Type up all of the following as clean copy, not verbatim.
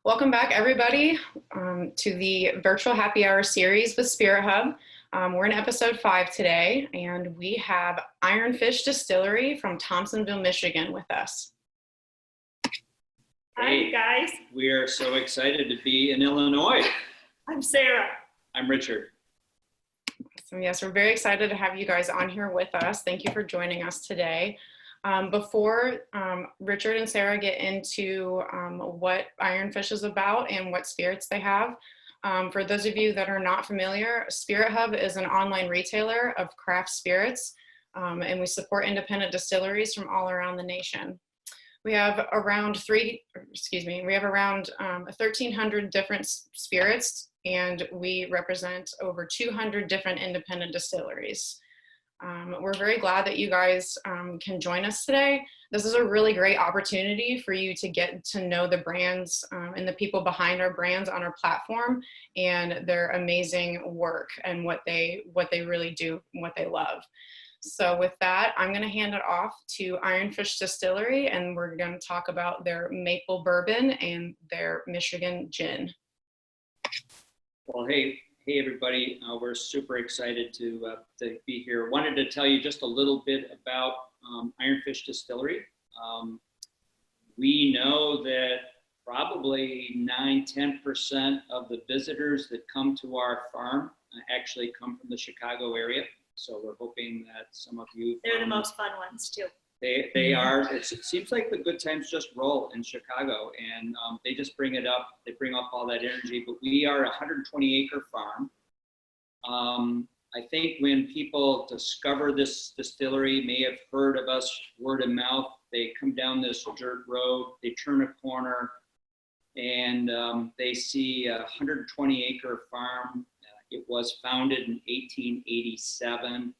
Welcome back, everybody, to the virtual happy hour series with Spirit Hub. We're in episode 5 today, and we have Iron Fish Distillery from Thompsonville, Michigan with us. Hi, guys. We are so excited to be in Illinois. I'm Sarah. I'm Richard. So yes, we're very excited to have you guys on here with us. Thank you for joining us today. Before Richard and Sarah get into what Iron Fish is about and what spirits they have, for those of you that are not familiar, Spirit Hub is an online retailer of craft spirits, and we support independent distilleries from all around the nation. We have around 1,300 different spirits, and we represent over 200 different independent distilleries. We're very glad that you guys can join us today. This is a really great opportunity for you to get to know the brands and the people behind our brands on our platform and their amazing work and what they really do and what they love. So with that, I'm going to hand it off to Iron Fish Distillery, and we're going to talk about their maple bourbon and their Michigan gin. Well, hey everybody, we're super excited to be here. Wanted to tell you just a little bit about Iron Fish Distillery. We know that probably 9-10% of the visitors that come to our farm actually come from the Chicago area. So we're hoping that some of you— They're the most fun ones too. They are. It seems like the good times just roll in Chicago, and they just bring it up. They bring up all that energy. But we are a 120-acre farm. I think when people discover this distillery, may have heard of us word of mouth. They come down this dirt road, they turn a corner, and they see a 120-acre farm. It was founded in 1887.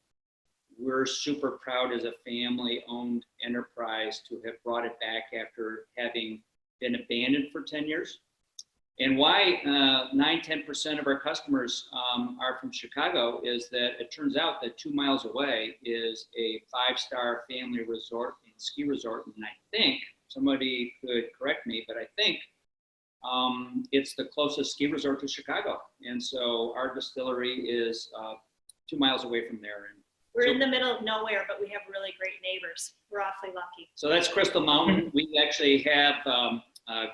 We're super proud as a family-owned enterprise to have brought it back after having been abandoned for 10 years. And why 9-10% of our customers are from Chicago is that it turns out that 2 miles away is a 5-star family resort and ski resort. And I think, somebody could correct me, but I think it's the closest ski resort to Chicago. And so our distillery is 2 miles away from there. And we're in the middle of nowhere, but we have really great neighbors. We're awfully lucky. So that's Crystal Mountain. We actually have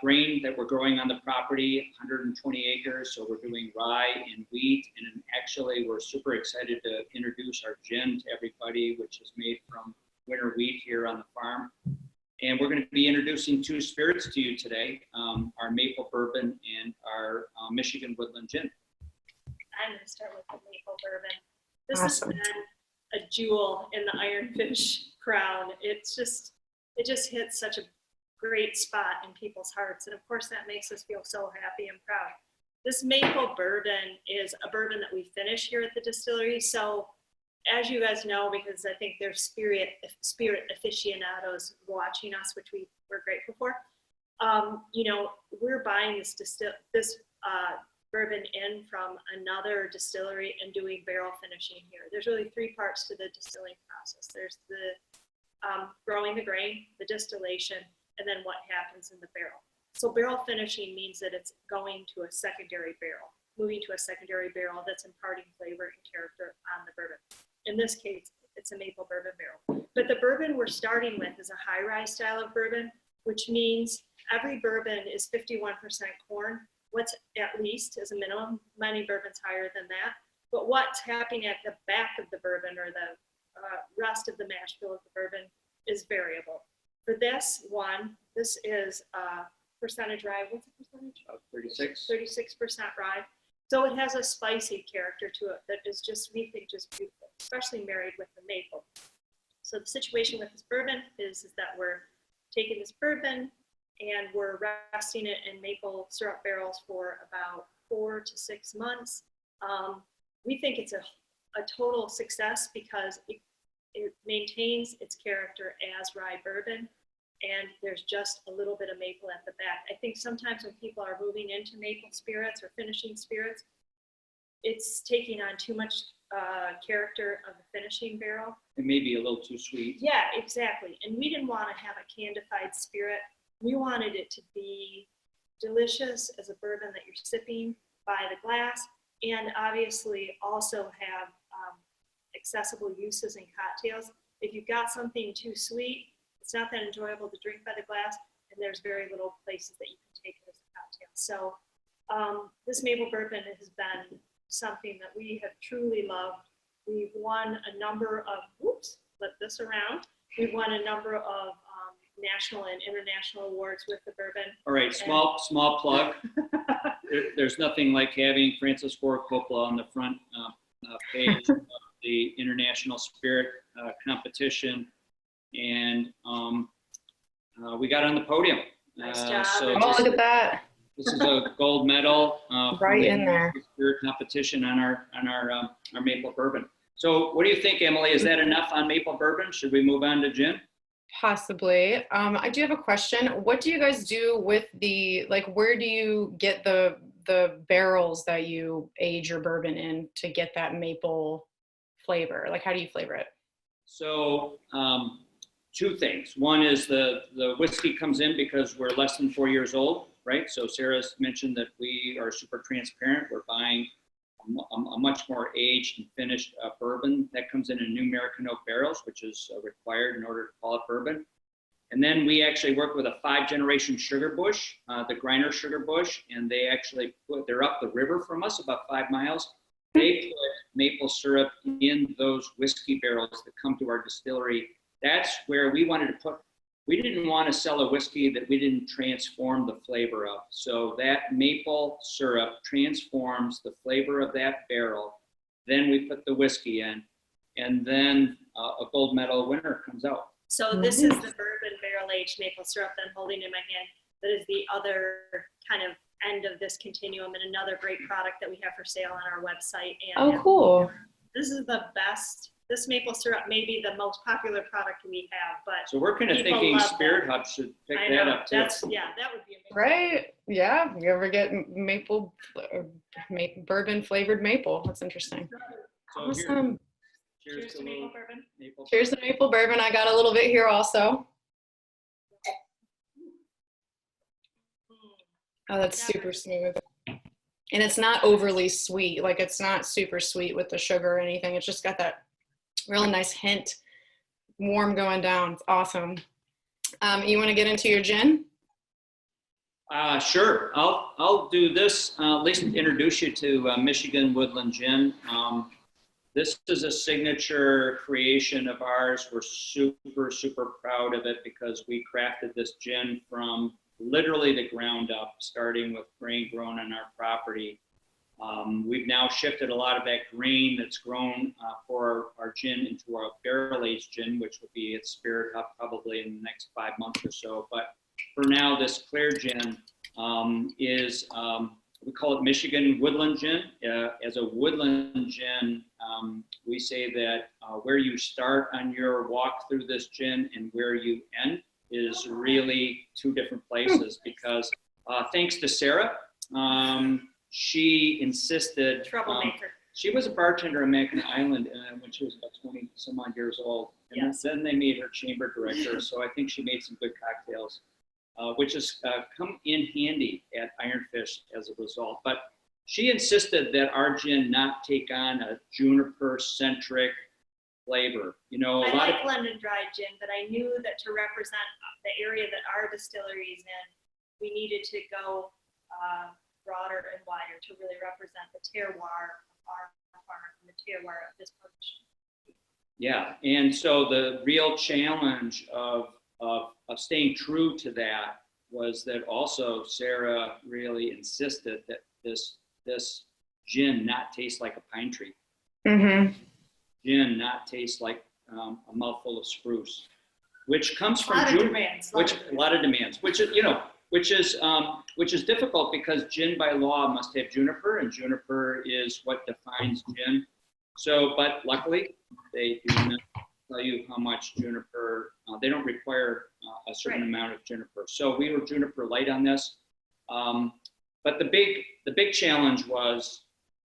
grain that we're growing on the property, 120 acres. So we're doing rye and wheat. And actually, we're super excited to introduce our gin to everybody, which is made from winter wheat here on the farm. And we're going to be introducing 2 spirits to you today, our maple bourbon and our Michigan Woodland Gin. I'm going to start with the maple bourbon. This Awesome. has been a jewel in the Iron Fish crown. It just hits such a great spot in people's hearts. And of course, that makes us feel so happy and proud. This maple bourbon is a bourbon that we finish here at the distillery. So as you guys know, because I think there's spirit aficionados watching us, which we're grateful for, we're buying this bourbon in from another distillery and doing barrel finishing here. There's really 3 parts to the distilling process. There's the growing the grain, the distillation, and then what happens in the barrel. So barrel finishing means that it's going to a secondary barrel, moving to a secondary barrel that's imparting flavor and character on the bourbon. In this case, it's a maple bourbon barrel. But the bourbon we're starting with is a high rye style of bourbon, which means every bourbon is 51% corn. What's at least as a minimum, many bourbons higher than that. But what's happening at the back of the bourbon or the rest of the mash bill of the bourbon is variable. For this one, this is percentage rye. What's the percentage? 36. 36% rye. So it has a spicy character to it that is just, we think, just beautiful, especially married with the maple. So the situation with this bourbon is that we're taking this bourbon and we're resting it in maple syrup barrels for about 4 to 6 months. We think it's a total success because it maintains its character as rye bourbon, and there's just a little bit of maple at the back. I think sometimes when people are moving into maple spirits or finishing spirits, it's taking on too much character of the finishing barrel. It may be a little too sweet. Yeah, exactly. And we didn't want to have a candified spirit. We wanted it to be delicious as a bourbon that you're sipping by the glass, and obviously also have accessible uses in cocktails. If you've got something too sweet, it's not that enjoyable to drink by the glass, and there's very little places that you can take it as a cocktail. So this maple bourbon has been something that we have truly loved. We've won a number of, flip this around. We've won a number of national and international awards with the bourbon. All right, small plug. There's nothing like having Francis Ford Coppola on the front page of the International Spirit competition, and we got on the podium. Nice job. So Oh, look at that! This is a gold medal Right in there. Spirit competition on our maple bourbon. So, what do you think, Emily? Is that enough on maple bourbon? Should we move on to gin? Possibly. I do have a question. What do you guys do with the, like, where do you get the barrels that you age your bourbon in to get that maple flavor? Like, how do you flavor it? So, two things. One is the whiskey comes in because we're less than 4 years old, right? So Sarah's mentioned that we are super transparent. We're buying a much more aged and finished bourbon that comes in new American oak barrels, which is required in order to call it bourbon. And then we actually work with a 5-generation sugar bush, the Griner Sugar Bush, and they actually they're up the river from us, about 5 miles. They put maple syrup in those whiskey barrels that come to our distillery. That's where we wanted to put, we didn't want to sell a whiskey that we didn't transform the flavor of. So that maple syrup transforms the flavor of that barrel. Then we put the whiskey in, and then a gold medal winner comes out. So this is the bourbon barrel-aged maple syrup that I'm holding in my hand. That is the other kind of end of this continuum, and another great product that we have for sale on our website. And Oh, cool. This is the best. This maple syrup may be the most popular product we have, but So we're kind of people thinking love Spirit that. Hub should pick I that know, up too. that's, yeah, that would be amazing. Right? Yeah. You ever get maple, bourbon flavored maple? That's interesting. So Awesome. Cheers to maple bourbon. maple. Cheers to maple bourbon. I got a little bit here also. Oh, that's super smooth. And it's not overly sweet. Like, it's not super sweet with the sugar or anything. It's just got that real nice hint, warm going down. It's awesome. You want to get into your gin? Sure. I'll do this. At least introduce you to Michigan Woodland Gin. This is a signature creation of ours. We're super proud of it because we crafted this gin from literally the ground up, starting with grain grown on our property. We've now shifted a lot of that grain that's grown for our gin into our barrel-aged gin, which will be its Spirit Hub probably in the next 5 months or so. But for now, this clear gin is, we call it Michigan Woodland Gin. As a woodland gin, we say that where you start on your walk through this gin and where you end is really 2 different places because thanks to Sarah, she insisted. Troublemaker. She was a bartender on Mackinac Island when she was about 20 some odd years old. And Yes. then they made her chamber director. So I think she made some good cocktails, which has come in handy at Iron Fish as a result. But she insisted that our gin not take on a juniper-centric flavor. You know, I like London Dry gin, but I knew that to represent the area that our distillery is in, we needed to go broader and wider to really represent the terroir of our farm and the terroir of this production. Yeah, and so the real challenge of staying true to that was that also Sarah really insisted that this gin not taste like a pine tree. Mm-hmm. Gin not taste like a mouthful of spruce, which comes from A lot of demands, which is, you know, which is difficult because gin by law must have juniper, and juniper is what defines gin. So, but luckily they do not tell you how much juniper. They don't require a certain amount of juniper. So we were juniper light on this. But the big challenge was,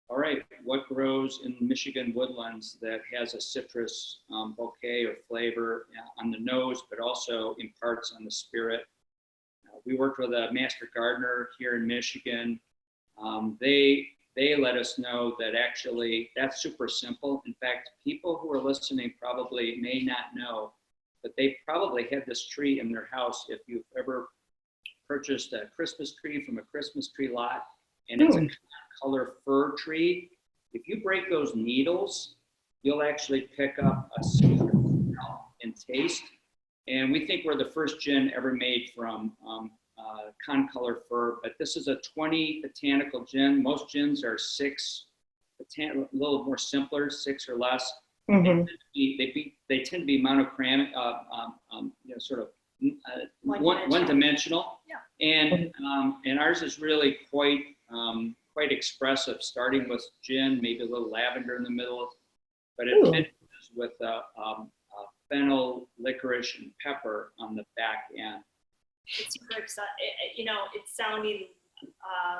all right, what grows in the Michigan woodlands that has a citrus bouquet or flavor on the nose, but also imparts on the spirit? we worked with a master gardener here in Michigan. They let us know that actually that's super simple. In fact, people who are listening probably may not know, but they probably had this tree in their house. If you've ever purchased a Christmas tree from a Christmas tree lot, and it's a color fir tree, if you break those needles, you'll actually pick up a citrus smell and taste. And we think we're the first gin ever made from concolor fir, but this is a 20 botanical gin. Most gins are 6, a little more simpler, 6 or less. Mm-hmm. They tend to be monochromatic, sort of one-dimensional. Yeah. And ours is really quite expressive, starting with gin, maybe a little lavender in the middle, but it finishes with fennel, licorice, and pepper on the back end. It's super exciting. It's sounding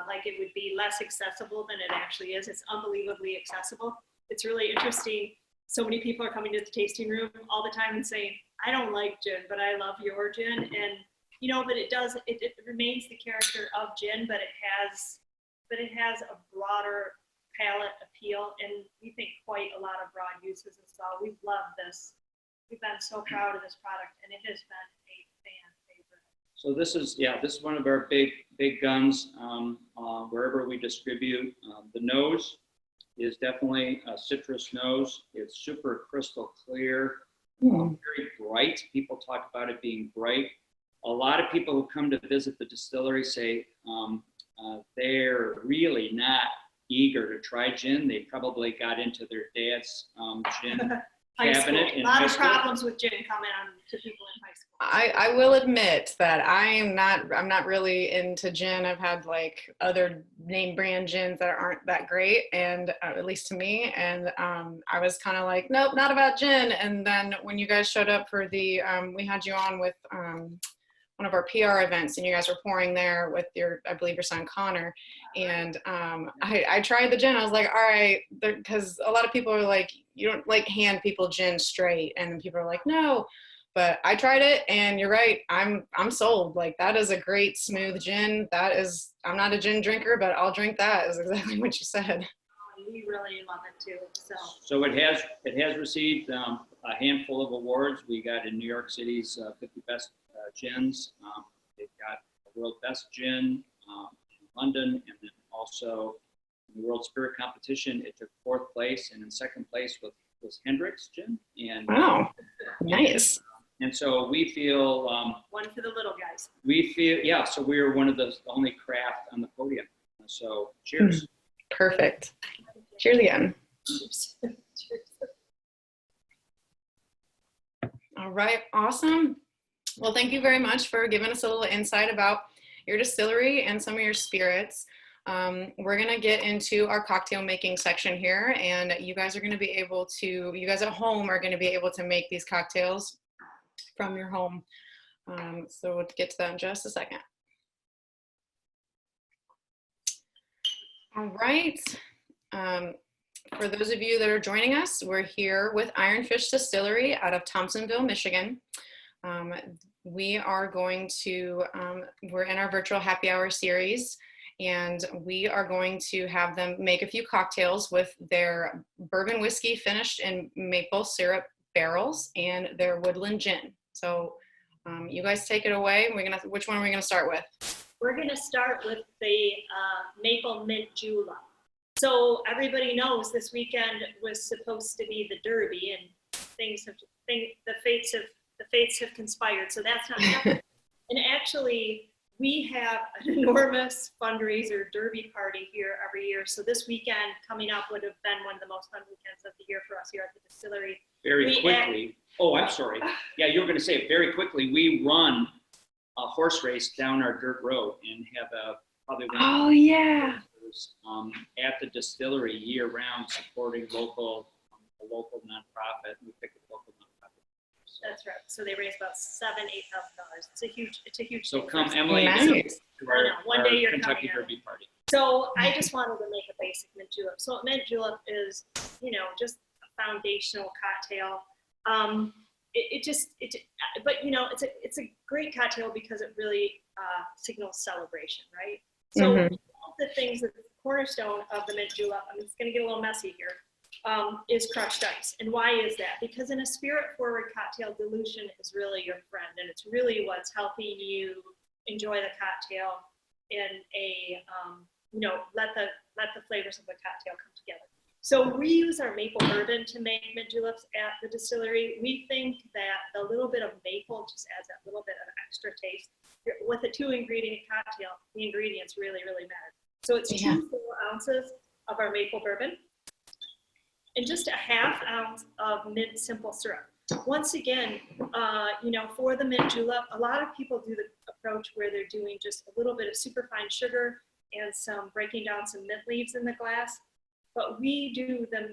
like it would be less accessible than it actually is. It's unbelievably accessible. It's really interesting. So many people are coming to the tasting room all the time and saying, I don't like gin, but I love your gin. And, but it remains the character of gin, but it has a broader palate appeal. And we think quite a lot of broad uses as well. We've loved this. We've been so proud of this product, and it has been a fan favorite. So this is one of our big guns wherever we distribute. The nose is definitely a citrus nose. It's super crystal clear, very bright. People talk about it being bright. A lot of people who come to visit the distillery say they're really not eager to try gin. They probably got into their dad's gin cabinet. A lot of problems with gin coming on to people in high school. I will admit that I'm not really into gin. I've had like other name brand gins that aren't that great, and at least to me. And I was kind of like, nope, not about gin. And then when you guys showed up for the, we had you on with one of our PR events, and you guys were pouring there with I believe your son Connor. And I tried the gin. I was like, all right, because a lot of people are like, you don't like hand people gin straight, and people are like, no. But I tried it, and you're right. I'm sold. Like, that is a great smooth gin. I'm not a gin drinker, but I'll drink that. Is exactly what you said. We really love it too. So it has received a handful of awards. We got in New York City's 50 best gins. They've got the world best gin in London, and then also in the World Spirit Competition, it took 4th place, and in 2nd place was Hendrick's gin. And wow, nice. And so we feel one for the little guys. We feel so we were one of the only craft on the podium. So cheers. Perfect. Cheers again. Cheers. All right, awesome. Well, thank you very much for giving us a little insight about your distillery and some of your spirits. We're going to get into our cocktail making section here, and you guys at home are going to be able to make these cocktails from your home. So we'll get to that in just a second. All right. For those of you that are joining us, we're here with Iron Fish Distillery out of Thompsonville, Michigan. We are going to, we're in our virtual happy hour series, and we are going to have them make a few cocktails with their Bourbon Whiskey Finished in maple syrup barrels and their Woodland Gin. So you guys take it away. Which one are we going to start with? We're going to start with the maple mint julep. So everybody knows this weekend was supposed to be the Derby, and the fates have conspired. So that's not happening. And actually, we have an enormous fundraiser Derby party here every year. So this weekend coming up would have been one of the most fun weekends of the year for us here at the distillery. Very quickly. Oh, I'm sorry. Yeah, you were going to say it very quickly. We run a horse race down our dirt road and have probably one at the distillery year round, supporting a local nonprofit. We pick a local nonprofit. That's right. So they raise about $7,000-8,000. It's a huge. So come, Emily, nice. to our One day you're Kentucky coming Derby party. So I just wanted to make a basic mint julep. So mint julep is, just a foundational cocktail. But it's a great cocktail because it really signals celebration, right? So one of the things that the cornerstone of the mint julep, I mean, it's going to get a little messy here, is crushed ice. And why is that? Because in a spirit-forward cocktail, dilution is really your friend, and it's really what's helping you enjoy the cocktail in a, let the flavors of the cocktail come together. So we use our maple bourbon to make mint juleps at the distillery. We think that the little bit of maple just adds that little bit of extra taste. With a 2-ingredient cocktail, the ingredients really, really matter. So it's 2 full ounces of our maple bourbon and just a half ounce of mint simple syrup. Once again, for the mint julep, a lot of people do the approach where they're doing just a little bit of superfine sugar and breaking down some mint leaves in the glass. But we do the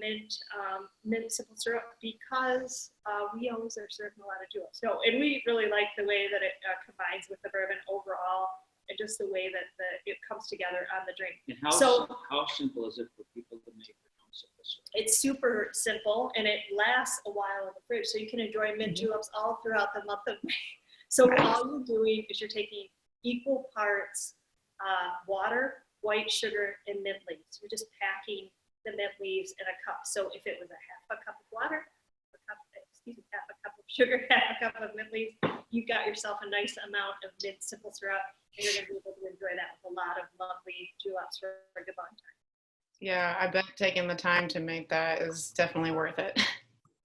mint simple syrup because we always are serving a lot of juleps. So, and we really like the way that it combines with the bourbon overall, and just the way that it comes together on the drink. And how simple is it for people to make their own simple syrup? It's super simple, and it lasts a while in the fridge, so you can enjoy mint juleps all throughout the month of May. So all you're doing is you're taking equal parts water, white sugar, and mint leaves. You're just packing the mint leaves in a cup. So if it was half a cup of water, half a cup of sugar, half a cup of mint leaves, you got yourself a nice amount of mint simple syrup, and you're going to be able to enjoy that with a lot of lovely juleps for a good long time. Yeah, I bet taking the time to make that is definitely worth it.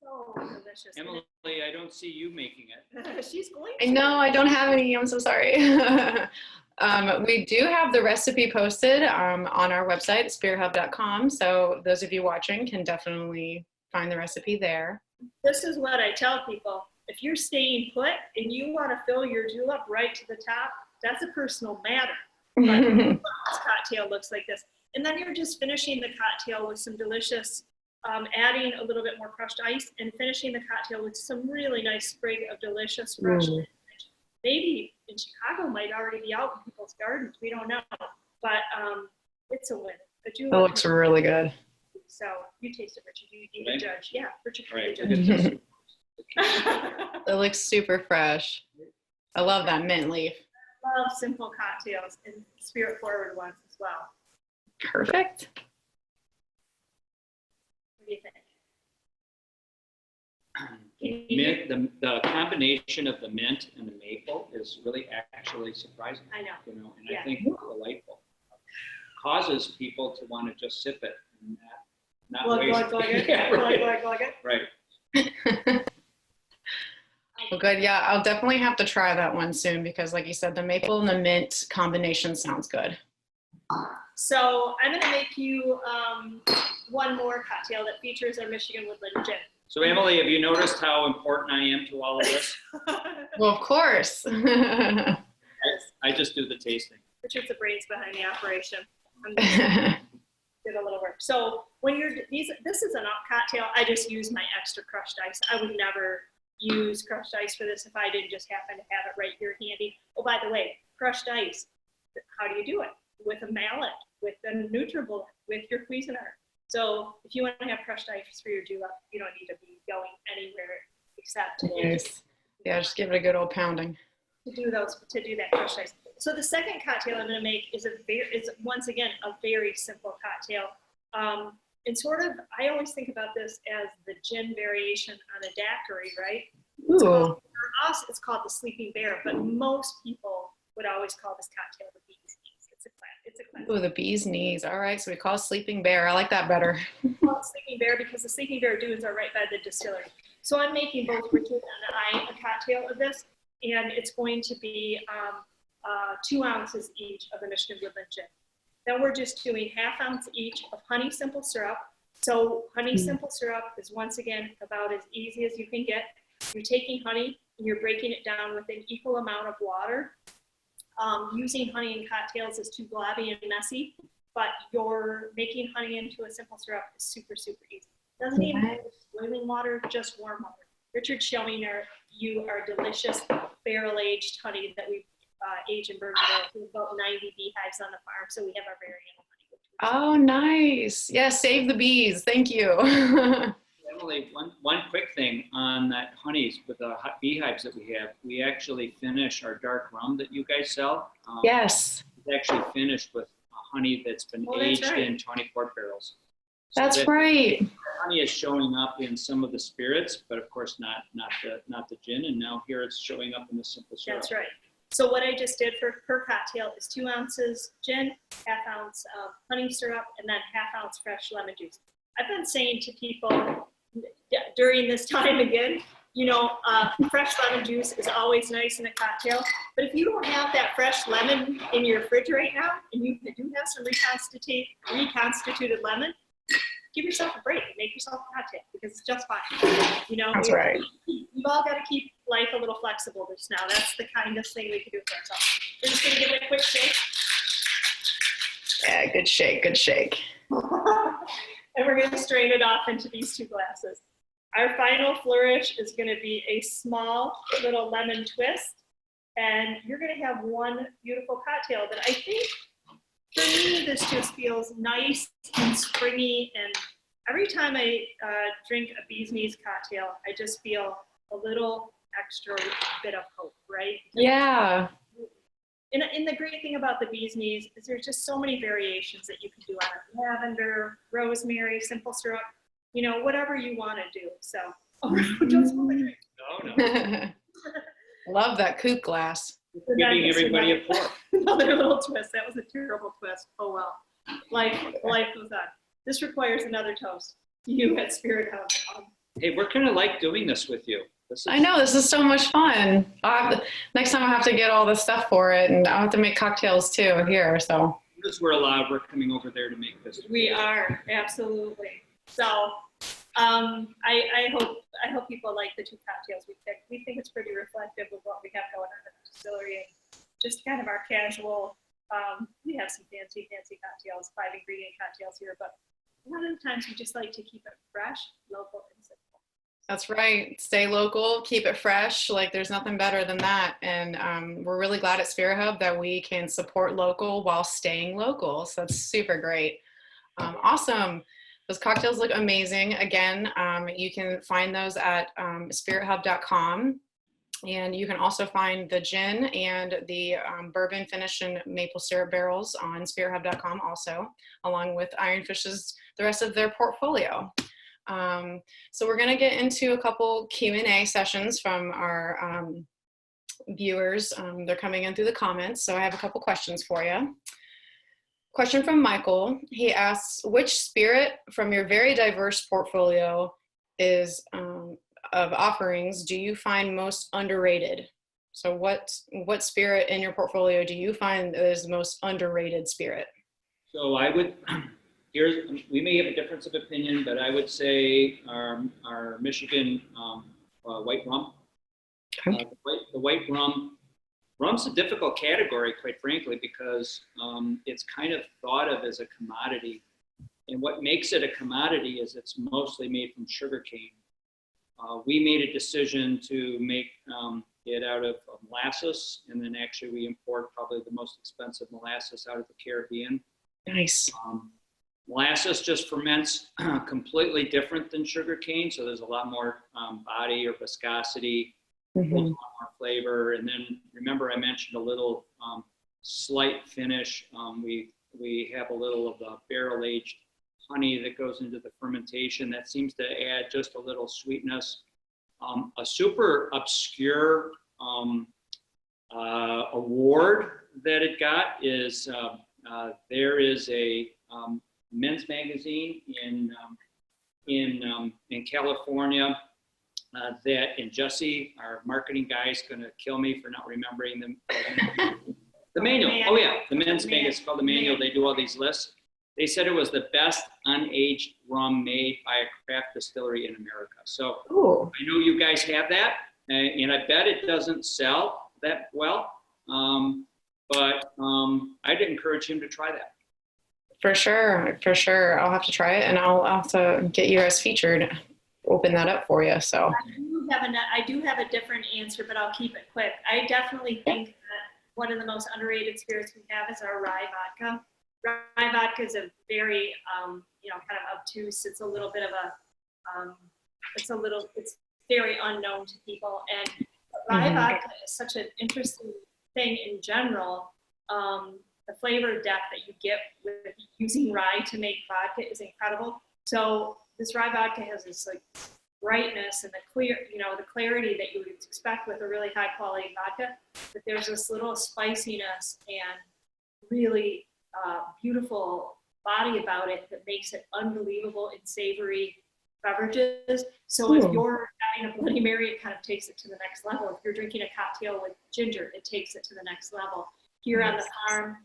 So delicious. Emily, I don't see you making it. She's going to. I know, I don't have any. I'm so sorry. We do have the recipe posted on our website, spearhub.com. So those of you watching can definitely find the recipe there. This is what I tell people. If you're staying put and you want to fill your julep right to the top, that's a personal matter. But this cocktail looks like this. And then you're just finishing the cocktail with some delicious, adding a little bit more crushed ice and finishing the cocktail with some really nice sprig of delicious fresh mint. Maybe in Chicago might already be out in people's gardens. We don't know. But it's a win. It looks really good. So you taste it, Richard. You be the judge. Yeah, Richard Right. can be the judge. It looks super fresh. I love that mint leaf. Love simple cocktails and spirit forward ones as well. Perfect. What do you think? The combination of the mint and the maple is really actually surprising. I know. And I think delightful. Causes people to want to just sip it and not waste it. Yeah, right. Right. Well, good. Yeah, I'll definitely have to try that one soon because, like you said, the maple and the mint combination sounds good. So I'm going to make you one more cocktail that features our Michigan Woodland Gin. So Emily, have you noticed how important I am to all of this? Well, of course. I just do the tasting. Richard's the brains behind the operation. Did a little work. So when this is an cocktail, I just use my extra crushed ice. I would never use crushed ice for this if I didn't just happen to have it right here handy. Oh, by the way, crushed ice, how do you do it? With a mallet, with a NutriBullet, with your Cuisinart. So if you want to have crushed ice for your julep, you don't need to be going anywhere except Nice. Yeah, just give it a good old pounding. to do that crushed ice. So the second cocktail I'm going to make is once again a very simple cocktail. And sort of, I always think about this as the gin variation on a daiquiri, right? Ooh. For us, it's called the Sleeping Bear, but most people would always call this cocktail the Bee's Knees. It's a classic. Ooh, the bee's knees. All right, so we call it Sleeping Bear. I like that better. We call it Sleeping Bear because the Sleeping Bear dunes are right by the distillery. So I'm making both Richard and I a cocktail of this, and it's going to be 2 ounces each of the Michigan Woodland Gin. Then we're just doing ½ ounce each of honey simple syrup. So honey simple syrup is once again about as easy as you can get. You're taking honey and you're breaking it down with an equal amount of water. Using honey in cocktails is too blobby and messy, but you're making honey into a simple syrup is super, super easy. Doesn't even have boiling water, just warm water. Richard's showing you our delicious barrel-aged honey that we age in bourbon barrels. We have about 90 beehives on the farm, so we have our very own honey. Oh, nice. Yeah, save the bees. Thank you. Emily, one quick thing on that honeys with the beehives that we have. We actually finish our dark rum that you guys sell. Yes. It's actually finished with honey that's been aged right. in 20 quart barrels. So That's that right. honey is showing up in some of the spirits, but of course not the gin. And now here it's showing up in the simple syrup. That's right. So what I just did for per cocktail is 2 ounces gin, ½ ounce of honey syrup, and then ½ ounce fresh lemon juice. I've been saying to people during this time again, you know, fresh lemon juice is always nice in a cocktail, but if you don't have that fresh lemon in your fridge right now, and you do have some reconstituted lemon, give yourself a break and make yourself a cocktail, because it's just fine. You know, That's right. We've all got to keep life a little flexible just now. That's the kindest thing we can do for ourselves. We're just going to give it a quick shake. Yeah, good shake, good shake. And we're going to strain it off into these 2 glasses. Our final flourish is going to be a small little lemon twist. And you're going to have one beautiful cocktail that I think, for me, this just feels nice and springy. And every time I drink a bee's knees cocktail, I just feel a little extra bit of hope, right? Yeah. And the great thing about the bee's knees is there's just so many variations that you can do on it. Lavender, rosemary, simple syrup, you know, whatever you want to do. So, don't spill my drink. No. Love that coupe glass. Giving everybody a pour. Another little twist. That was a terrible twist. Oh well. Life goes on. This requires another toast. You at Spirit Hub. Hey, we're kind of like doing this with you. I know, this is so much fun. Next time I have to get all the stuff for it, and I'll have to make cocktails too here. So Because we're allowed, we're coming over there to make this. We are, absolutely. So I hope people like the 2 cocktails we picked. We think it's pretty reflective of what we have going on at the distillery, and just kind of our casual. We have some fancy cocktails, 5 ingredient cocktails here, but a lot of the times we just like to keep it fresh, local, and simple. that's right. Stay local, keep it fresh. Like, there's nothing better than that. And we're really glad at Spirit Hub that we can support local while staying local. So that's super great. Awesome. Those cocktails look amazing. Again, you can find those at spirithub.com. And you can also find the gin and the bourbon finished in maple syrup barrels on spirithub.com also, along with Iron Fish's, the rest of their portfolio. So we're going to get into a couple Q&A sessions from our viewers. They're coming in through the comments. So I have a couple questions for you. Question from Michael. He asks, which spirit from your very diverse portfolio is of offerings do you find most underrated? So what spirit in your portfolio do you find is the most underrated spirit? So I would, we may have a difference of opinion, but I would say our Michigan white rum. Okay. The white rum's a difficult category, quite frankly, because it's kind of thought of as a commodity. And what makes it a commodity is it's mostly made from sugarcane. We made a decision to make it out of molasses, and then actually we import probably the most expensive molasses out of the Caribbean. Nice. Molasses just ferments completely different than sugarcane, so there's a lot more body or viscosity, holds a lot more flavor. And then remember, I mentioned a little slight finish. We have a little of the barrel-aged honey that goes into the fermentation that seems to add just a little sweetness. A super obscure award that it got is there is a men's magazine in California that, and Jesse, our marketing guy, is going to kill me for not remembering them. The manual. Oh yeah, the men's magazine. It's called the manual. They do all these lists. They said it was the best unaged rum made by a craft distillery in America. So Ooh. I know you guys have that, and I bet it doesn't sell that well. But I'd encourage him to try that. For sure. I'll have to try it, and I'll have to get you as featured. Open that up for you. So I do have a different answer, but I'll keep it quick. I definitely think that one of the most underrated spirits we have is our rye vodka. Rye vodka is a very, kind of obtuse. It's a little bit of a, it's very unknown to people. And rye vodka is such an interesting thing in general. The flavor depth that you get with using rye to make vodka is incredible. So this rye vodka has this like brightness and the clear, the clarity that you would expect with a really high quality vodka, but there's this little spiciness and really beautiful body about it that makes it unbelievable in savory beverages. So if you're having a Bloody Mary, it kind of takes it to the next level. If you're drinking a cocktail with ginger, it takes it to the next level. Here on the farm,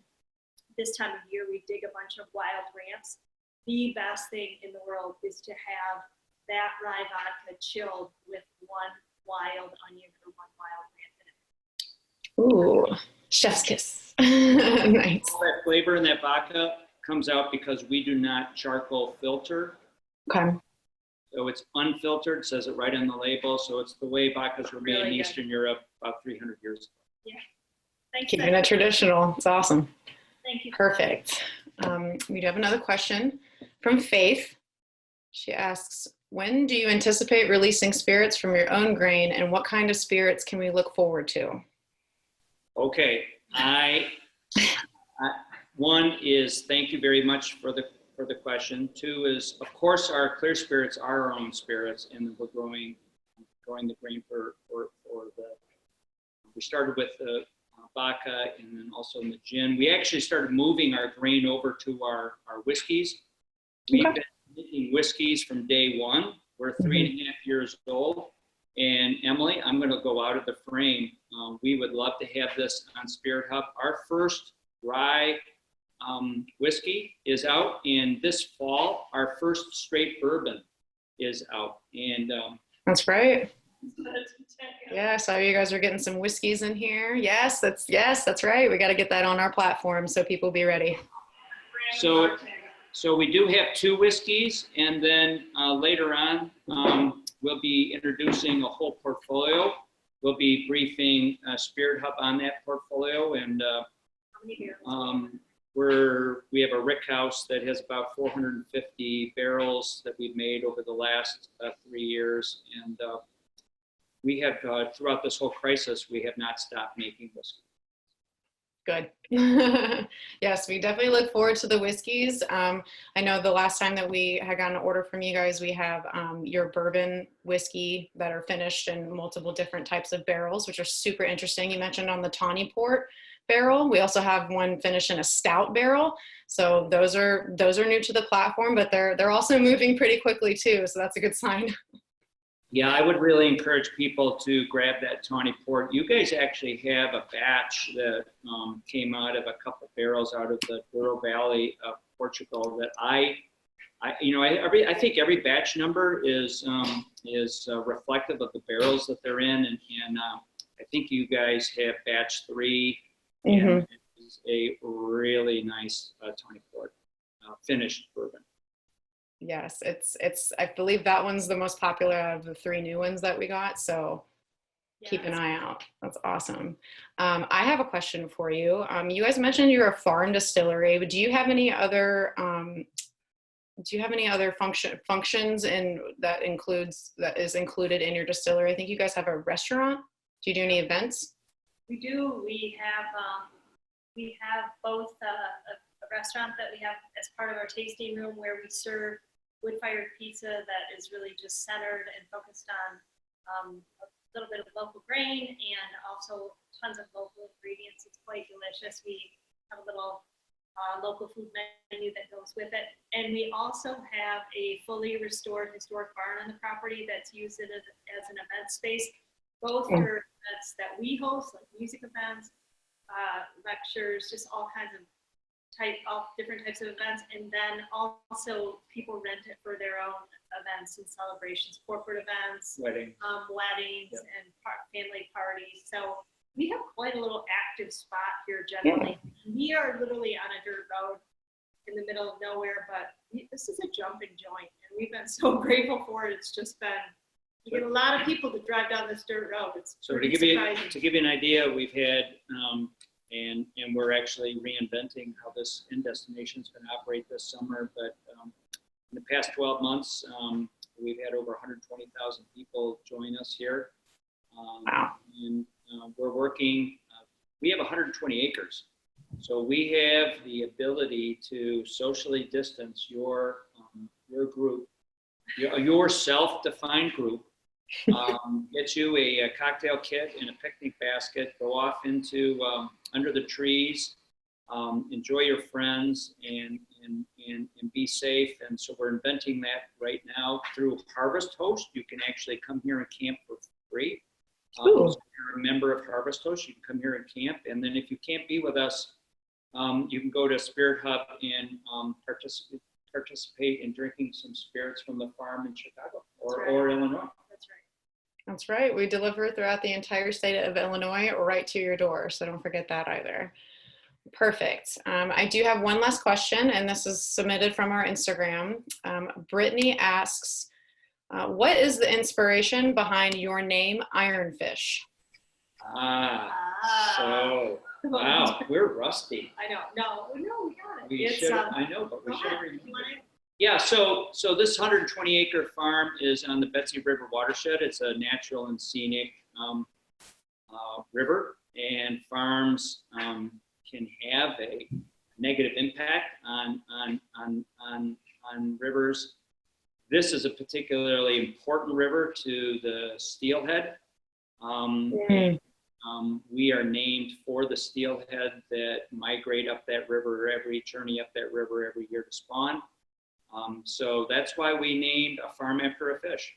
this time of year, we dig a bunch of wild ramps. The best thing in the world is to have that rye vodka chilled with one wild onion or one wild ramp in it. Ooh, chef's kiss. Nice. All that flavor in that vodka comes out because we do not charcoal filter. Okay. So it's unfiltered, it says it right on the label. So it's the way vodkas were made Really in good. Eastern Europe about 300 years ago. Yeah. Thanks. Keeping it traditional. It's awesome. Thank you. Perfect. We do have another question from Faith. She asks, when do you anticipate releasing spirits from your own grain, and what kind of spirits can we look forward to? Okay, one is thank you very much for the question. Two is, of course, our clear spirits are our own spirits, and we're growing the grain for the. We started with the vodka and then also in the gin. We actually started moving our grain over to our whiskeys. We've been making whiskeys from day one. We're 3.5 years old. And Emily, I'm going to go out of the frame. We would love to have this on Spirit Hub. Our first rye whiskey is out, and this fall, our first straight bourbon is out. And That's right. Yeah, I saw you guys are getting some whiskeys in here. Yes, that's right. We got to get that on our platform so people be ready. So we do have 2 whiskeys, and then later on, we'll be introducing a whole portfolio. We'll be briefing Spirit Hub on that portfolio, and we have a rick house that has about 450 barrels that we've made over the last 3 years, and we have throughout this whole crisis, we have not stopped making whiskey. Good. Yes, we definitely look forward to the whiskeys. I know the last time that we had gotten an order from you guys, we have your bourbon whiskey that are finished in multiple different types of barrels, which are super interesting. You mentioned on the tawny port barrel. We also have one finished in a stout barrel. So those are new to the platform, but they're also moving pretty quickly too. So that's a good sign. Yeah, I would really encourage people to grab that tawny port. You guys actually have a batch that came out of a couple barrels out of the Douro Valley of Portugal that I think every batch number is reflective of the barrels that they're in, and I think you guys have batch 3, and it's a really nice tawny port finished bourbon. Yes, I believe that one's the most popular out of the 3 new ones that we got. So keep an eye out. That's awesome. I have a question for you. You guys mentioned you're a farm distillery, but do you have any other functions that is included in your distillery? I think you guys have a restaurant. Do you do any events? We do. We have both a restaurant that we have as part of our tasting room where we serve wood-fired pizza that is really just centered and focused on a little bit of local grain and also tons of local ingredients. It's quite delicious. We have a little local food menu that goes with it. And we also have a fully restored historic barn on the property that's used as an event space, both for events that we host, like music events, lectures, just all different types of events, and then also people rent it for their own events and celebrations, corporate events, weddings, and family parties. So we have quite a little active spot here generally. Yeah. We are literally on a dirt road in the middle of nowhere, but this is a jumping joint, and we've been so grateful for it. It's just been, you get a lot of people that drive down this dirt road. It's so to give you an idea, we've had and we're actually reinventing how this in destination is going to operate this summer. But in the past 12 months, We've had over 120,000 people join us here. Wow. And we're working, we have 120 acres. So we have the ability to socially distance your group, your self-defined group, get you a cocktail kit and a picnic basket, go off into under the trees, enjoy your friends, and be safe. And so we're inventing that right now through Harvest Host. You can actually come here and camp for free. So if you're a member of Harvest Host, you can come here and camp. And then if you can't be with us, you can go to Spirit Hub and participate in drinking some spirits from the farm in Chicago or Illinois. That's right. That's right. We deliver throughout the entire state of Illinois right to your door. So don't forget that either. Perfect. I do have one last question, and this is submitted from our Instagram. Brittany asks, what is the inspiration behind your name, Iron Fish? So, wow, we're rusty. I know. No, we got it. We should, I know, but we should remember. Yeah, so this 120-acre farm is on the Betsy River watershed. It's a natural and scenic river, and farms can have a negative impact on rivers. This is a particularly important river to the steelhead. We are named for the steelhead that migrate up that river, journey up that river every year to spawn. So that's why we named a farm after a fish.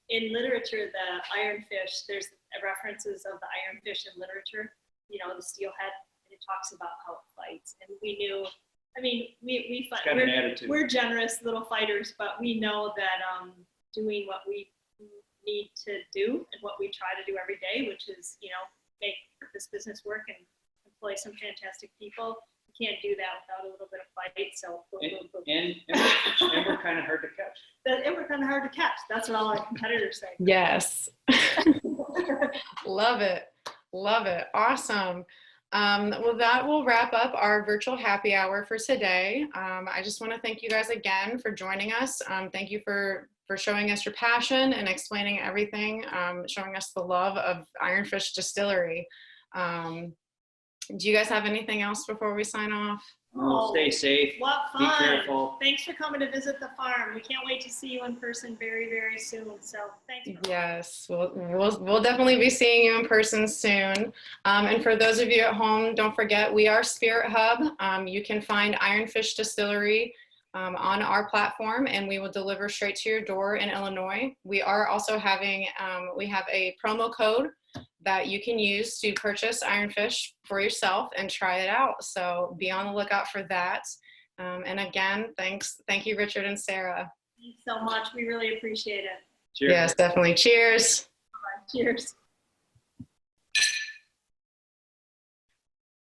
In literature, the iron fish, there's references of the iron fish in literature, you know, the steelhead, and it talks about how it fights. And we knew, I mean, we fight, It's got an attitude. We're generous little fighters, but we know that doing what we need to do and what we try to do every day, which is, you know, make this business work and employ some fantastic people. You can't do that without a little bit of fight. So, and we're kind of hard to catch. And we're kind of hard to catch. That's what all our competitors say. Yes. Love it. Love it. Awesome. Well, that will wrap up our virtual happy hour for today. I just want to thank you guys again for joining us. Thank you for showing us your passion and explaining everything, showing us the love of Iron Fish Distillery. Do you guys have anything else before we sign off? Stay safe. What fun. Be careful. Thanks for coming to visit the farm. We can't wait to see you in person very, very soon. So thanks. Yes, we'll definitely be seeing you in person soon. And for those of you at home, don't forget, we are Spirit Hub. You can find Iron Fish Distillery on our platform, and we will deliver straight to your door in Illinois. We are also having, we have a promo code that you can use to purchase Iron Fish for yourself and try it out. So be on the lookout for that. And again, thank you, Richard and Sarah. Thanks so much. We really appreciate it. Cheers. Yes, definitely. Cheers. Bye. Cheers.